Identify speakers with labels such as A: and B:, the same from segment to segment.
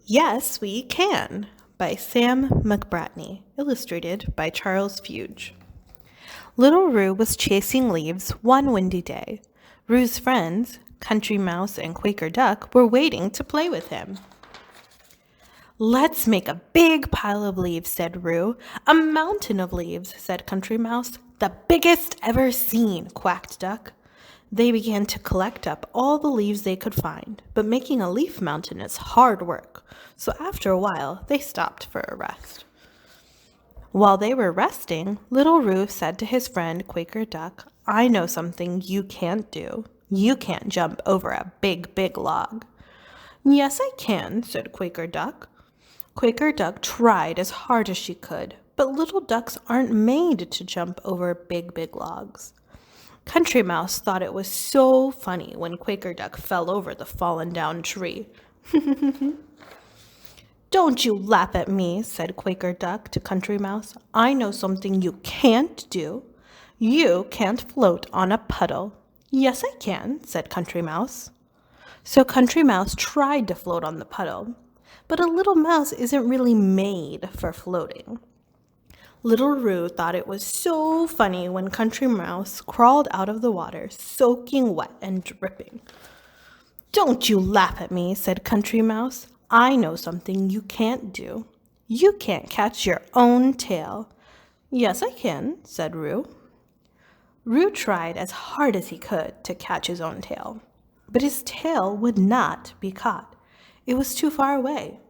A: Yes, We Can by Sam McBratney, illustrated by Charles Fuge. Little Roo was chasing leaves one windy day. Roo's friends, Country Mouse and Quaker Duck, were waiting to play with him. "Let's make a big pile of leaves," said Roo. "A mountain of leaves," said Country Mouse. "The biggest ever seen," quacked Duck. They began to collect up all the leaves they could find, but making a leaf mountain is hard work, so after a while they stopped for a rest. While they were resting, Little Roo said to his friend Quaker Duck, "I know something you can't do. You can't jump over a big, big log." "Yes, I can," said Quaker Duck. Quaker Duck tried as hard as she could, but little ducks aren't made to jump over big, big logs. Country Mouse thought it was so funny when Quaker Duck fell over the fallen down tree. "Don't you laugh at me," said Quaker Duck to Country Mouse. "I know something you can't do. You can't float on a puddle." "Yes, I can," said Country Mouse. So Country Mouse tried to float on the puddle, but a little mouse isn't really made for floating. Little Roo thought it was so funny when Country Mouse crawled out of the water, soaking wet and dripping. "Don't you laugh at me," said Country Mouse. "I know something you can't do. You can't catch your own tail." "Yes, I can," said Roo. Roo tried as hard as he could to catch his own tail, but his tail would not be caught. It was too far away.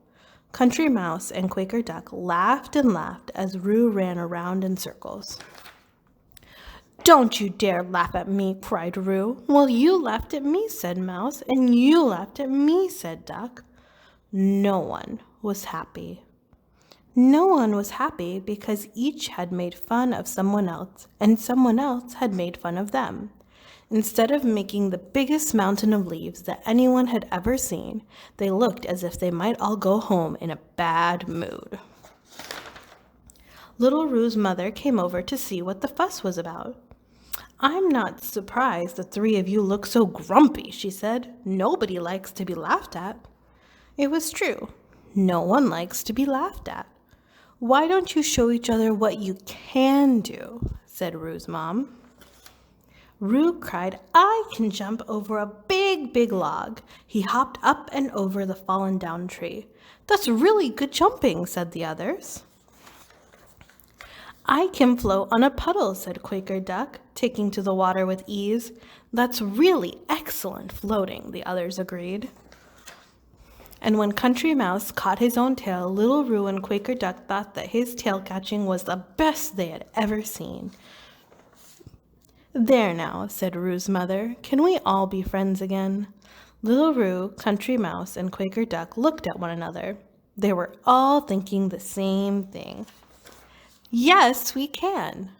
A: Country Mouse and Quaker Duck laughed and laughed as Roo ran around in circles. "Don't you dare laugh at me," cried Roo. "Well, you laughed at me," said Mouse, "and you laughed at me," said Duck. No one was happy. No one was happy because each had made fun of someone else, and someone else had made fun of them. Instead of making the biggest mountain of leaves that anyone had ever seen, they looked as if they might all go home in a bad mood. Little Roo's mother came over to see what the fuss was about. "I'm not surprised the three of you look so grumpy," she said. "Nobody likes to be laughed at." It was true. No one likes to be laughed at. "Why don't you show each other what you can do?" said Roo's mom. Roo cried, "I can jump over a big, big log." He hopped up and over the fallen down tree. "That's really good jumping," said the others. "I can float on a puddle," said Quaker Duck, taking to the water with ease. "That's really excellent floating," the others agreed. And when Country Mouse caught his own tail, Little Roo and Quaker Duck thought that his tail catching was the best they had ever seen. "There now," said Roo's mother. "Can we all be friends again?" Little Roo, Country Mouse, and Quaker Duck looked at one another. They were all thinking the same thing. "Yes, we can."